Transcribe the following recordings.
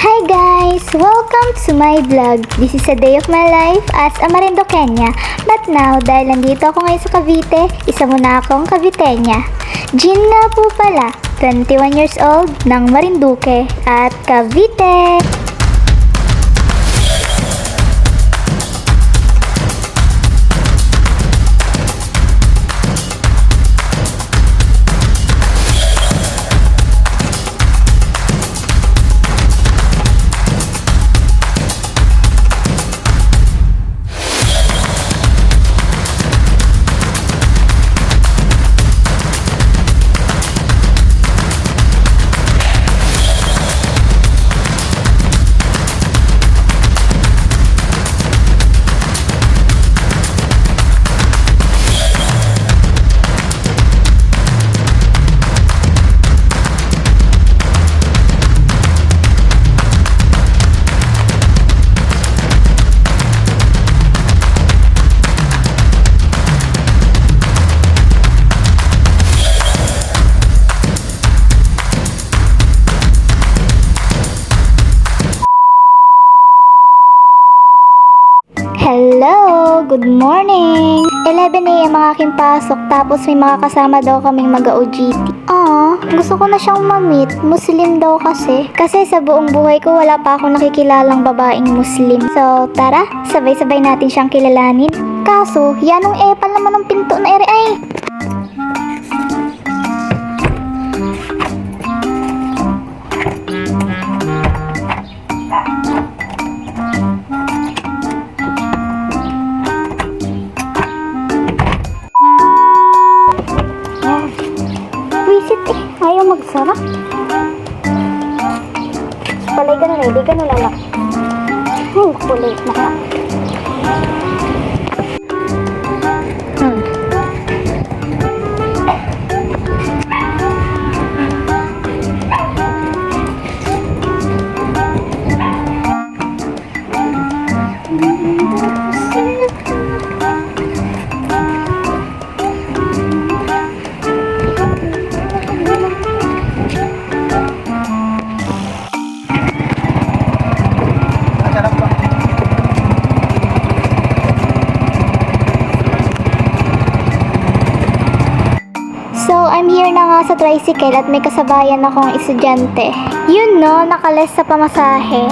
Hi guys! Welcome to my vlog. This is a day of my life as a Marinduqueña. But now, dahil nandito ako ngayon sa Cavite, isa muna akong Caviteña. Jean nga po pala, 21 years old, ng Marinduque at Cavite. Hello! Good morning! 11 AM ang aking pasok tapos may mga kasama daw kaming mag-OJT. Gusto ko na siyang ma-meet. Muslim daw kasi. Kasi sa buong buhay ko wala pa akong nakikilalang babaeng Muslim. So tara, sabay-sabay natin siyang kilalanin. Kaso, yanong epal naman ng pinto na ere ay. Ayaw magsara. Palay ka na rin, di ka nalalak. Ay, kulay na ka. So, I'm here na nga sa tricycle at may kasabayan akong estudyante. Yun no, nakales sa pamasahe.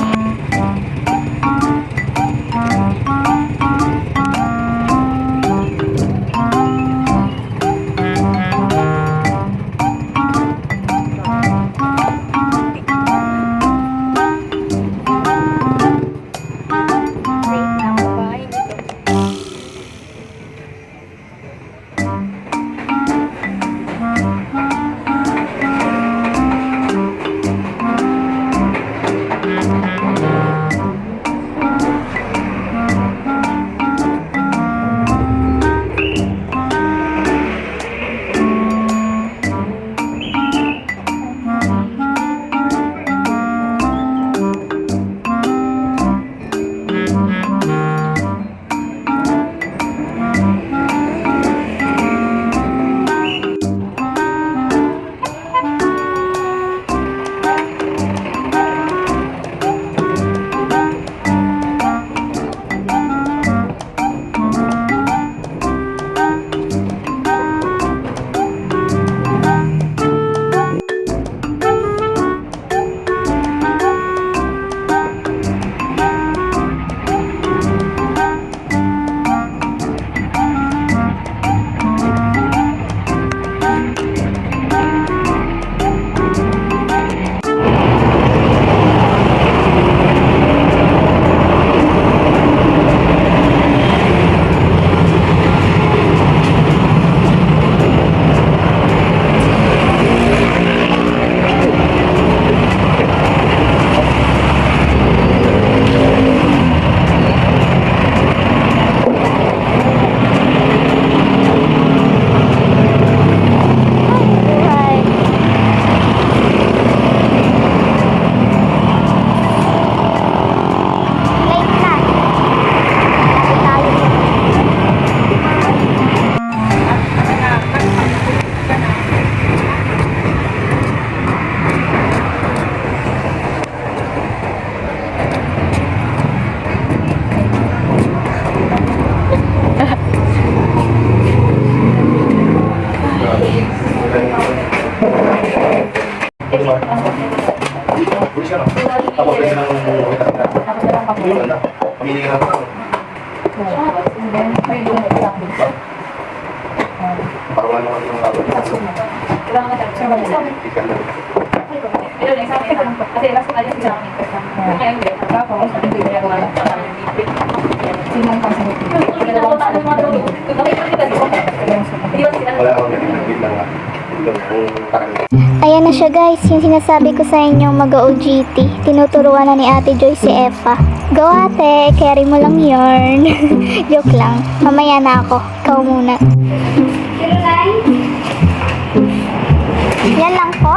Pulis ka no? Tapos pwede nang Tapos na lang Hindi kapag. wala. Pamili ka lang. Parang ano yung mga Ikan na. Wala akong nagpipit lang nga. Ito, yung parang Ayan na siya guys, yung sinasabi ko sa inyong mag-OGT. Tinuturuan na ni Ate Joy si Effa. Go ate, carry mo lang yarn. Joke lang, mamaya na ako. Ikaw muna. Yan lang po.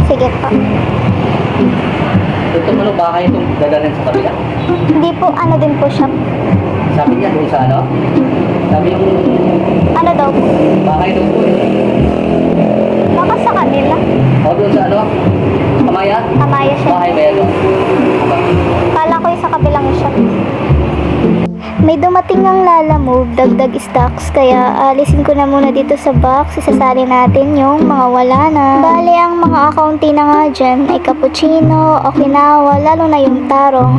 Sige po. Ito mo bahay itong dadalhin sa kabila. Hindi po, ano din po siya. Sabi niya doon sa ano? Sabi yung Ano daw po? bahay doon po eh. Baka sa kanila. O doon sa ano? Kamaya? Kamaya siya. Bahay ba yan doon? Kala ko yung sa kabilang siya. May dumating ng Lala Move, dagdag stocks, kaya alisin ko na muna dito sa box. Isasali natin yung mga wala na. Bale, ang mga accounting na nga dyan ay cappuccino, okinawa, lalo na yung taro.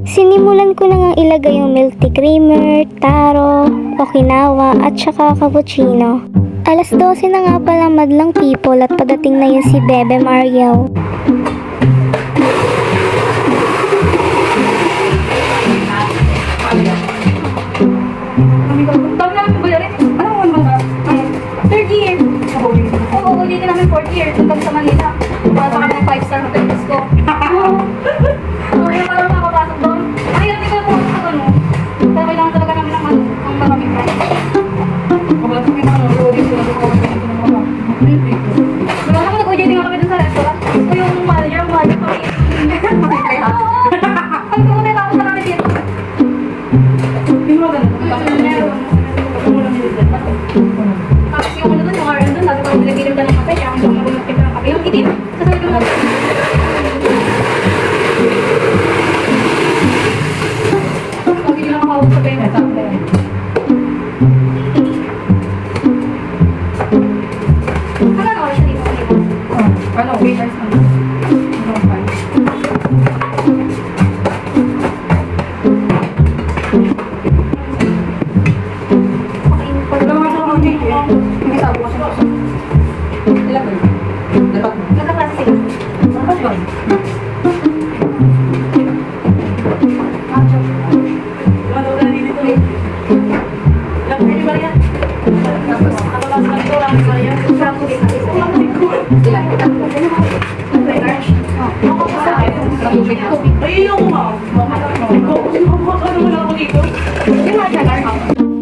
Sinimulan ko na nga ilagay yung milk tea creamer, taro, okinawa, at saka cappuccino. Alas 12 na nga pala madlang people at padating na yun si Bebe Mariel. Third year. Oo, dito namin fourth year. Punta sa Manila. Para sa kami ng 5-star hotel gusto. Oo, yung parang makapasok doon. Ay, hindi ko na po sa ano. Kaya kailangan talaga namin ng maraming price. Wala naman nag-OJT nga kami dun sa restaurant. Gusto yung manager kami. Oo. Ang tunay ako sa kami dito. Meron. Tapos yung ano dun, yung RM dun, sabi ko nilagilip ka ng kape, kaya kung magulapit ka ng kape, yung itim. Sasabi ko na, pag hindi lang makawag sa payment, sabi ko. Ano na oras na dito? Ano, waiters na. Wala nga sa mga dito eh. Hindi sabi ko sa puso. Ilan ba yun? Dapat mo. Nagkaklase sila. Dapat ba? Ano daw na dito eh? Ilan ba yun ba yan? Tapos, ano lang sa ito lang ba yan? Franco din natin. Ilan? Ay, yung mga. Ano wala ako dito? Hindi nga dyan.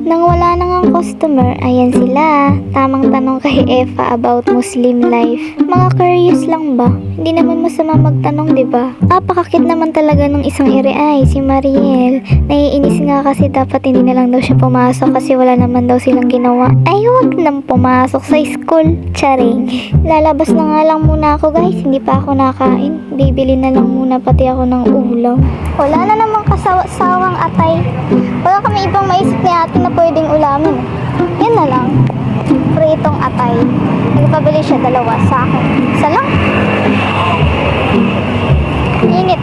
Nang wala na ngang customer, ayan sila. Tamang tanong kay Effa about Muslim life. Mga curious lang ba? Hindi naman masama magtanong, di ba? Pakakit naman talaga ng isang ere ay si Mariel. Naiinis nga kasi dapat hindi na lang daw siya pumasok kasi wala naman daw silang ginawa. Ay, huwag nang pumasok sa school. Charing. Lalabas na nga lang muna ako guys. Hindi pa ako nakain. Bibili na lang muna pati ako ng ulam. Wala na namang kasawa-sawang atay. Wala kami ibang maisip ni ate na pwedeng ulamin. Yan na lang. Pritong atay. Nagpabili siya dalawa sa akin. Isa lang. Init.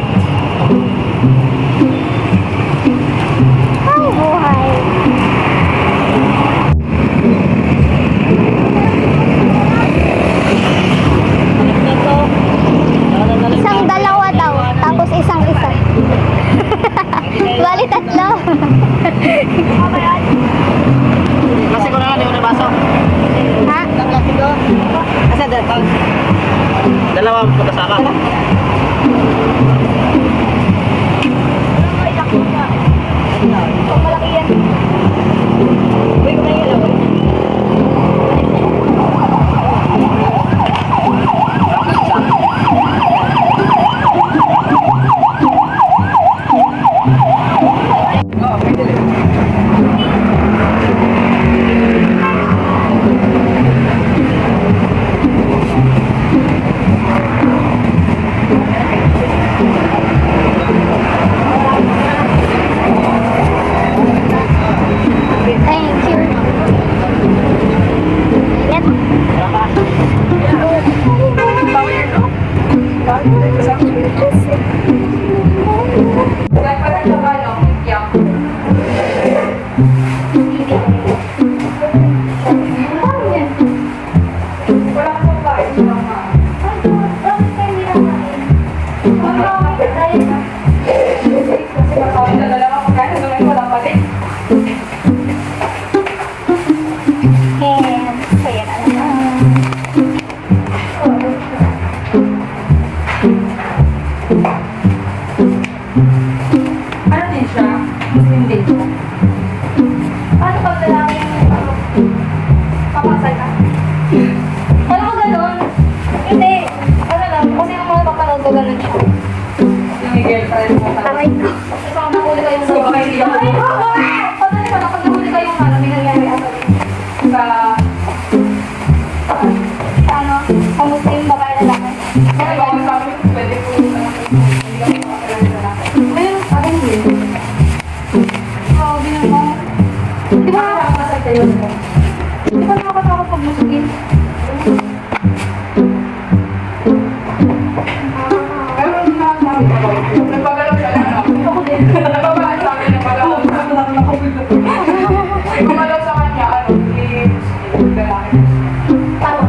Ay, buhay. Isang dalawa daw, tapos isang isa. Bali tatlo. Kasi ko na nga, di mo nabasa. Ha? Kasi dalawang pagkasaka. Pag malaki yan. Uy, kumain ka lang, uy. Oo, may dali. Thank you. Yan. Kahit pa rin kabalo, yak. Paano yan? Wala ka sa bahay. Wala ka. Bakit kayo hindi nakain? Wala ka. Dahil na. Kasi makawin na dalawa ko kaya naman wala pa din. And, so yan na lang. Ano din siya? Muslim din siya. Paano pag lalaki yung papasal ka? Wala ko ganun. Hindi. Ano lang, kasi yung mga papanood ko ganun siya. Yung girlfriend mo. Aray ko. Kasi kung nahuli kayo So, baka hindi ako. Ay, patali ka na. Pag nahuli kayo ano, may nangyari ako sa ano, sa Muslim babae lalaki. Ano ba ang sabi ko? Pwede po hindi kami makakalaman na lang. Ayun, sabi mo yun. Grabe naman. Di ba nakakasal kayo? Di ba nakakatakot pag Muslim? Pero hindi na sabi ko. Nagpagalaw siya lang. Ako din. Nagpapaan sa akin, nagpagalaw. Gumalaw sa kanya, ano, hindi lalaki. Tama.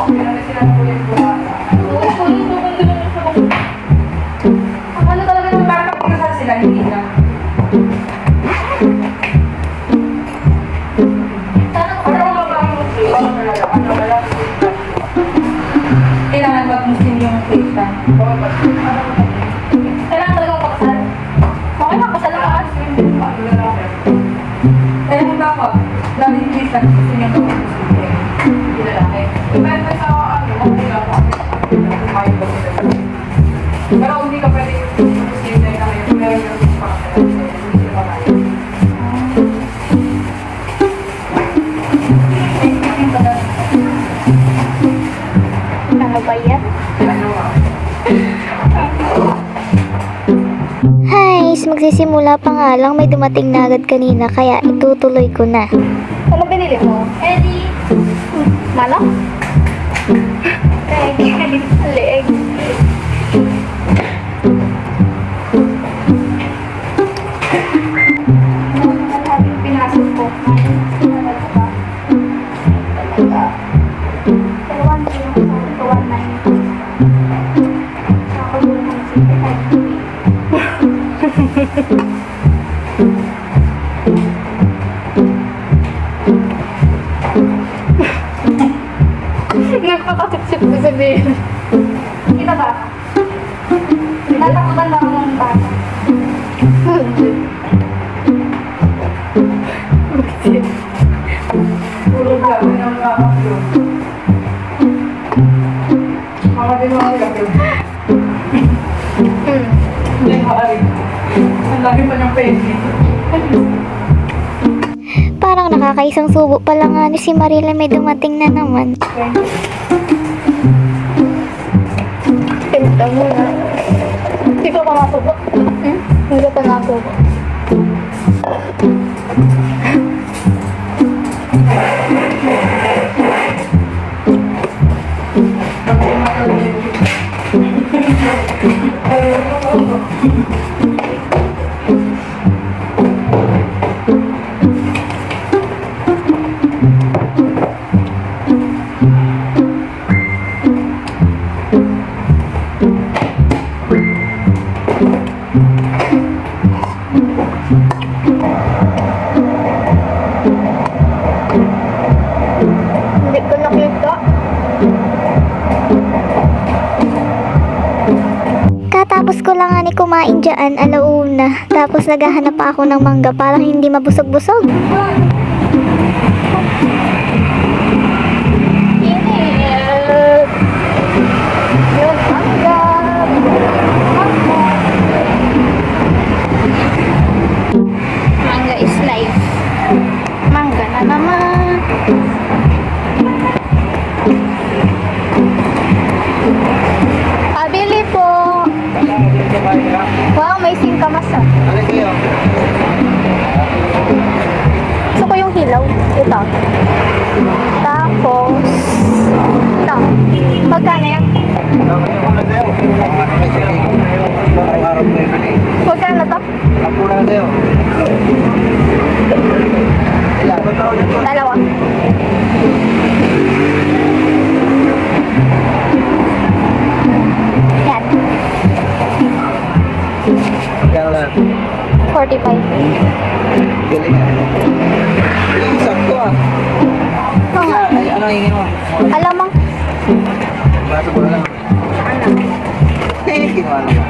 Pinanay sila ng kulit ko. Ano talaga naman? Parang pagkasal sila, hindi na. Sana ko Ano ba ba ang Muslim? Ano ba lang? kailangan mag Muslim yung Christian. Kailangan talaga magpakasal. Okay, magpakasal lang ka. Eh, kung dapat, dahil hindi sa gusto niya ng Muslim, hindi lalaki. Depende sa ano, kung lang ako. Kahit ba sila. Pero kung hindi ka pwede Muslim dahil na ngayon, meron yung pakasal. Hindi sila kaya. Ano ba yan? Ano nga? Hi, magsisimula pa nga lang, may dumating na agad kanina kaya itutuloy ko na. Ano binili mo? Eddie. Malak? Leeg. Leeg. Pinasok ko. Ewan ko yung tuwan na yun. Ako yung Nagpapasip-sip ko sabihin. Kita ba? Natakutan ba ako ng bata? Puro ka, may nang nakakapyo. Mga din mga kapyo. Hindi maaari. Ang lagi pa niyang pwede. Parang nakakaisang subo pa lang nga ni si Marila, may dumating na naman. Pinta mo na. Hindi ko pa masubo. Hindi ko pa masubo. Hindi ko nakita. Katapos ko kumain dyan, alauna. Tapos naghahanap pa ako ng mangga para hindi mabusog-busog. Mangga is life. Mangga na naman. Pabili po. Wow, may singkamas ah. Gusto ko yung hilaw. Ito. Tapos, ito. Magkano yan? Magkano to? Dalawa. Yan. 45. Sakto ah. Oo. Ano hingin mo? Alam mo, Baso ko na lang. Ginawa naman.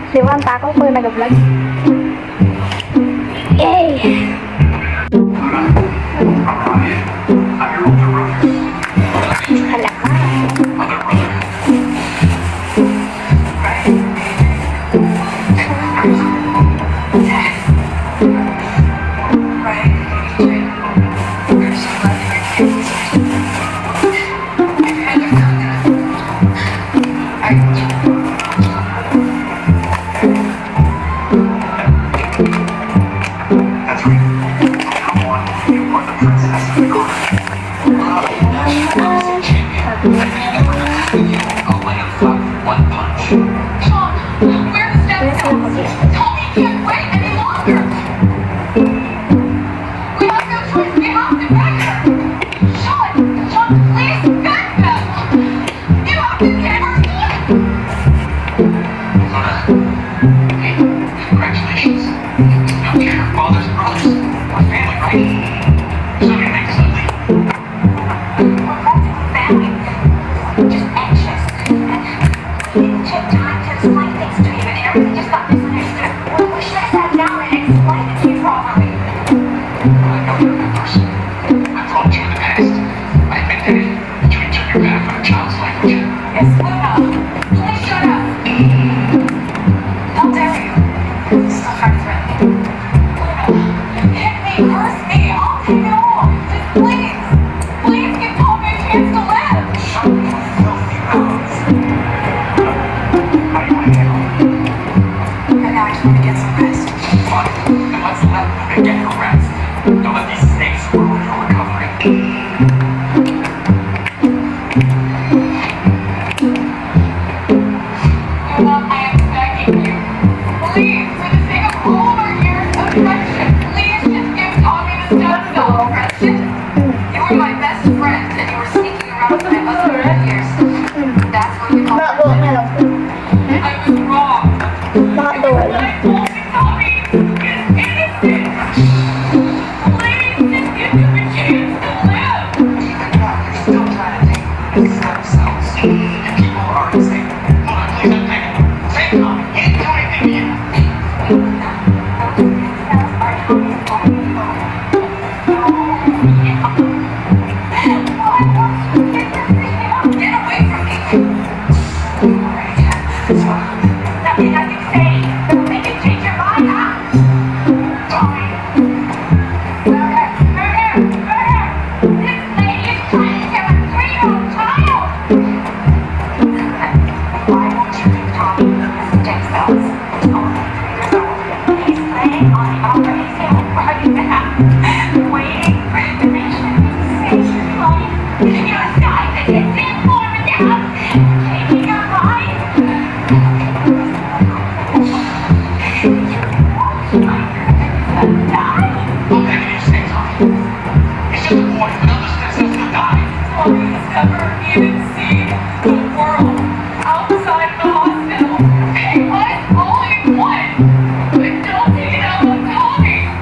di ba ang tako ko nag-vlog? Yay! Hala ka.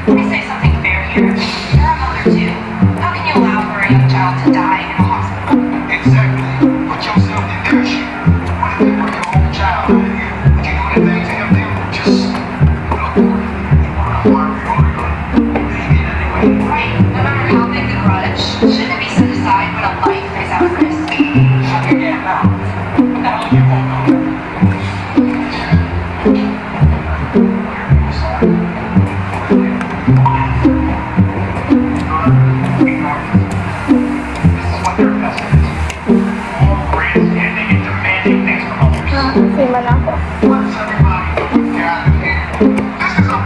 Let me say something fair here. You're a mother too. How can you allow for a young child child to die in a hospital. Exactly. Put yourself in their shoes. What if they were your own child? Would you do anything to help them? Just, Right. No matter how big the grudge, shouldn't it be set aside when a life is at risk? shut your damn mouth. What the hell are you going on? This is what their message is. All grandstanding and demanding things from others. Sima na ako. What's everybody gathered here? This is a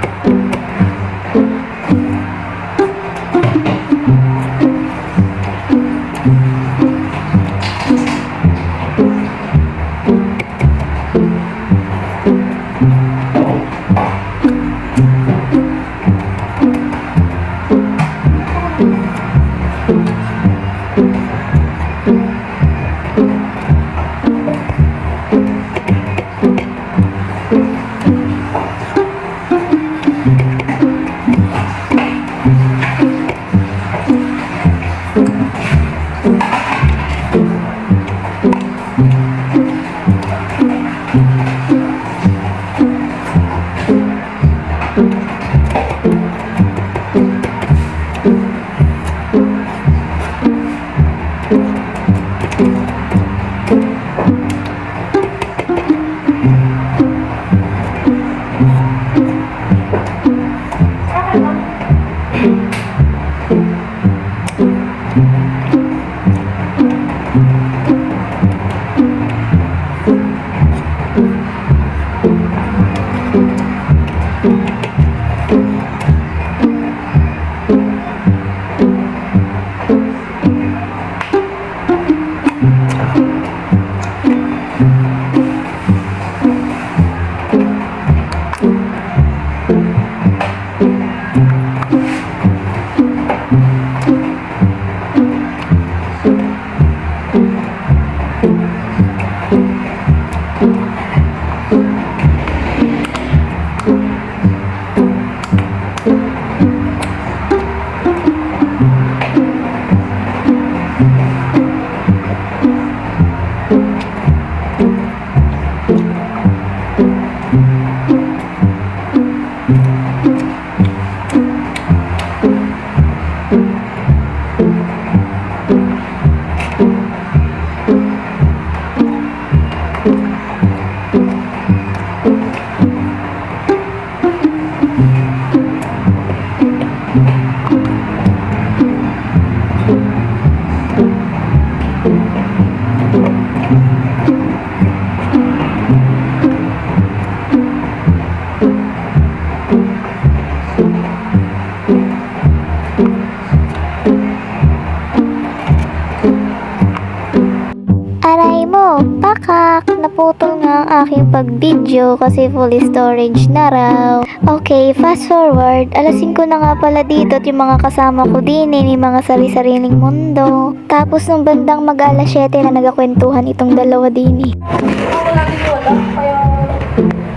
Aray mo, pakak! Naputol nga ang aking pag-video kasi full storage na raw. Okay, fast forward. Alasin ko na nga pala dito at yung mga kasama ko din may mga sari-sariling mundo. Tapos nung bandang mag-alas 7 na nagakwentuhan itong dalawa din Ako lagi wala, kaya...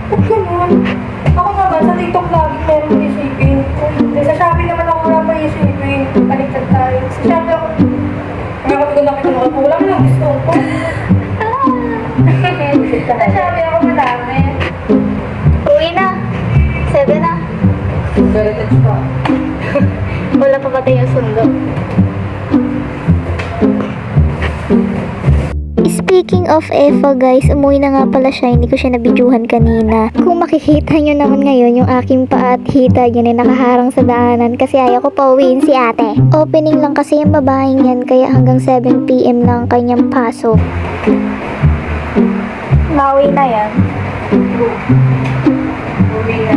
Ba't ganun? Ako naman, sa TikTok lagi meron ko isipin. Sa Shopee naman ako wala pa isipin. Baliktad tayo. Sa Shopee ako... Kaya kapag nakita ko, wala ka lang gusto ko. Sa Shopee ako madami. Uwi na. 7 na. Very touch pa. Wala pa ba tayong sundo? Speaking of Eva guys, umuwi na nga pala siya, hindi ko siya nabidyuhan kanina. Kung makikita nyo naman ngayon, yung aking paa at hita yun ay nakaharang sa daanan kasi ayaw ko pa uwiin si ate. Opening lang kasi yung babaeng yan, kaya hanggang 7 PM lang kanyang pasok. Nauwi na yan. Uwi na.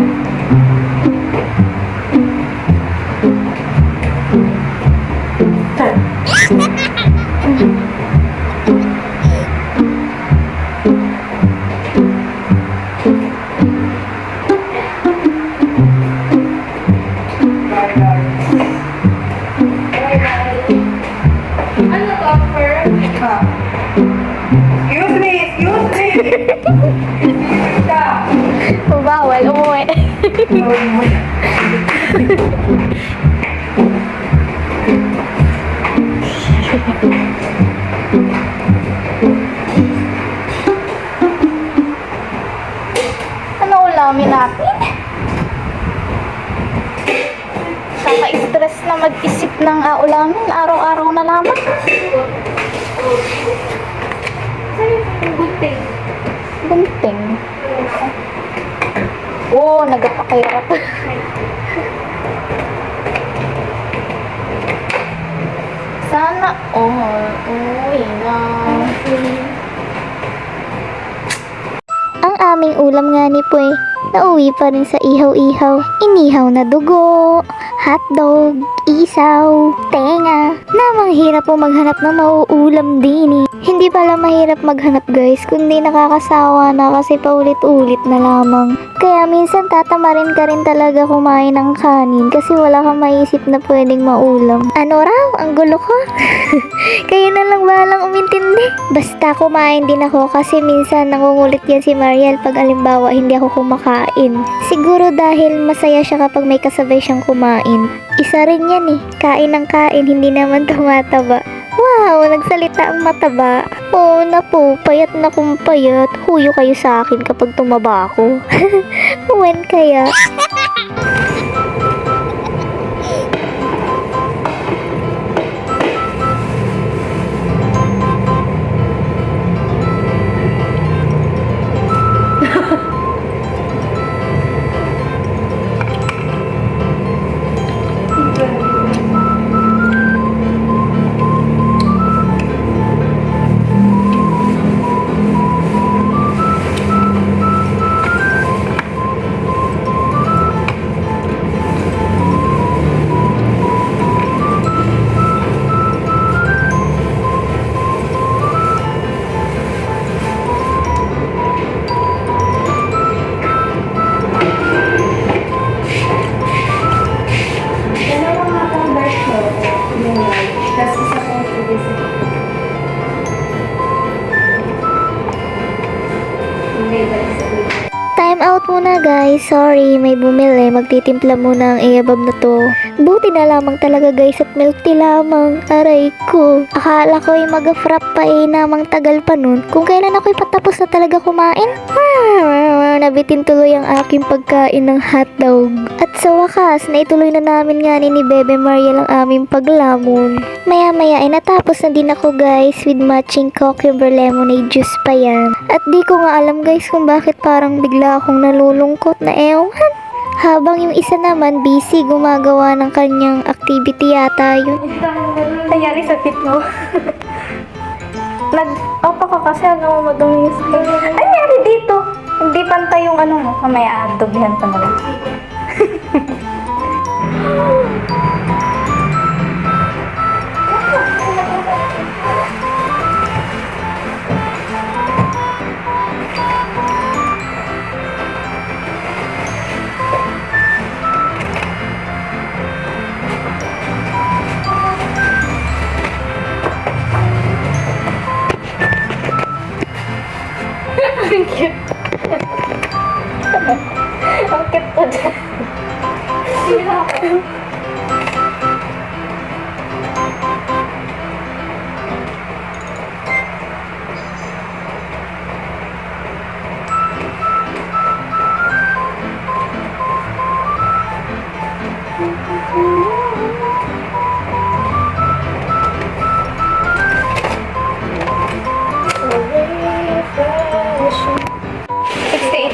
Ano to, offer? Excuse me! Excuse me! Excuse ka! Bawal, umuwi. Saan yung gunting? Gunting. Oo, nagapakirap. Sana all. Uy na. Ang aming ulam nga ni Puy, nauwi pa rin sa ihaw-ihaw. Inihaw na dugo, hotdog, isaw, tenga. Namang hirap po maghanap ng mauulam din eh. Hindi pala mahirap maghanap guys, kundi nakakasawa na kasi paulit-ulit na lamang. Kaya minsan tatamarin ka rin talaga kumain ng kanin kasi wala kang maisip na pwedeng maulam. Ano raw? Ang gulo ko? Kaya na lang balang umintindi. Basta kumain din ako kasi minsan nangungulit yan si Mariel pag alimbawa hindi ako kumakain. Siguro dahil masaya siya kapag may kasabay siyang kumain. Isa rin yan eh, kain ng kain, hindi naman tumataba. Wow, nagsalita ang mataba. Oo na po, payat na kung payat. Huyo kayo sa akin kapag tumaba ako. When kaya? Time out muna guys, sorry, may bumili, magtitimpla muna ang iabab na to. Buti na lamang talaga guys at milk tea lamang, aray ko. Akala ko ay mag-frap pa eh, namang tagal pa nun. Kung kailan ako'y patapos na talaga kumain, nabitin tuloy ang aking pagkain ng hotdog. At sa wakas, naituloy na namin nga ni Bebe Mariel ang aming paglamon. Maya-maya ay natapos na din ako guys with matching cucumber lemonade juice pa yan. At di ko nga alam guys kung bakit parang bigla akong nalulungkot na ewan. Habang yung isa naman busy gumagawa ng kanyang activity yata yun. Nangyari sa fit mo. Nag-opa ka kasi hanggang madumi yung skin. Ay, nangyari dito. Hindi pantay yung ano mo. Mamaya adobihan pa na lang. Thank you. Ang cute po dyan.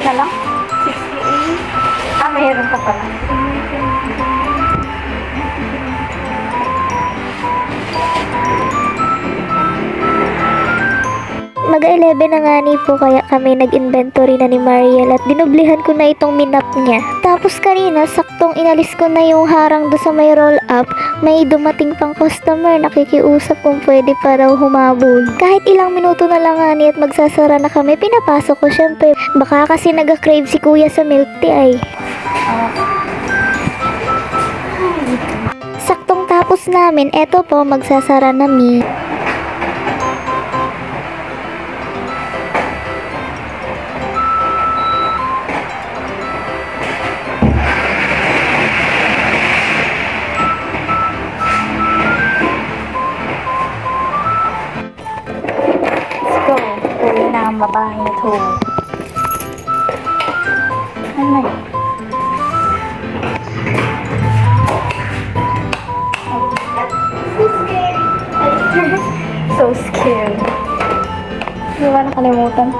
Na lang? 68? Ah, mayroon pa pala. Mag-11 na nga ni po kaya kami nag-inventory na ni Mariel at dinublihan ko na itong minap niya. Tapos kanina, saktong inalis ko na yung harang do sa may roll up, may dumating pang customer nakikiusap kung pwede pa raw humabol. Kahit ilang minuto na lang nga ni at magsasara na kami, pinapasok ko syempre. Baka kasi nag-crave si kuya sa milk tea ay. Saktong tapos namin, eto po magsasara na mi. Ang babae na to. Ano yun? So scary. So scared. Hindi ba nakalimutan?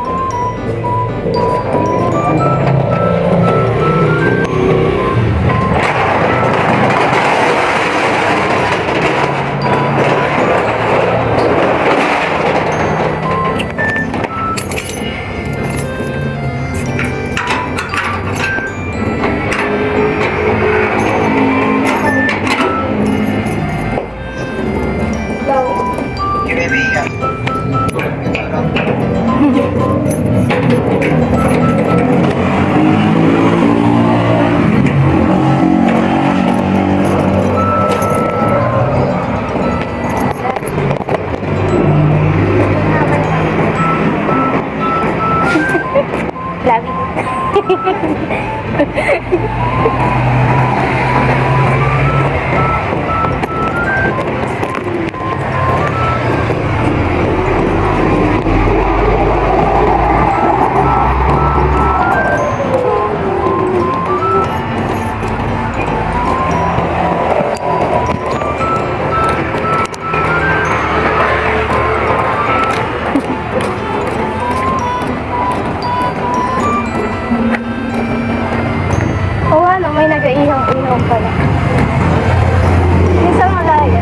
You may be, Love you. Oo, ano, may nag-iihaw-ihaw pala. Minsan malaya.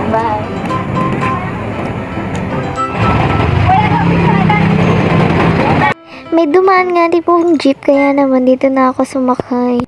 Bye. May dumaan nga di pong jeep kaya naman dito na ako sumakay.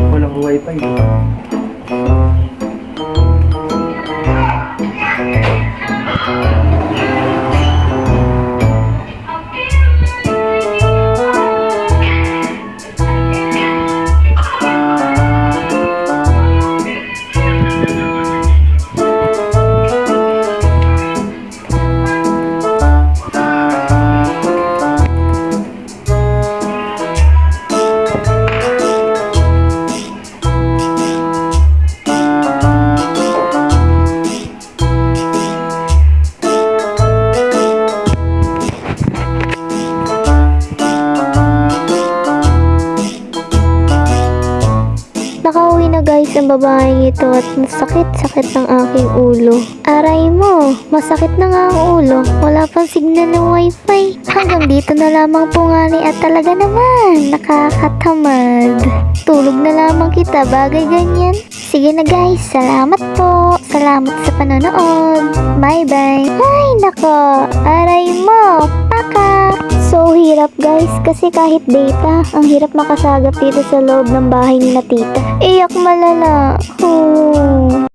Walang wifi. Nakauwi na guys ang babaeng ito at masakit-sakit ng aking ulo. Aray mo, masakit na nga ang ulo. Wala pang signal ng wifi. Hanggang dito na lamang po nga ni at talaga naman, nakakatamad. Tulog na lamang kita, bagay ganyan. Sige na guys, salamat po. Salamat sa panonood. Bye bye. Ay nako, aray mo, paka. So hirap guys kasi kahit data, ang hirap makasagap dito sa loob ng bahay ni na tita. Iyak malala. Oh.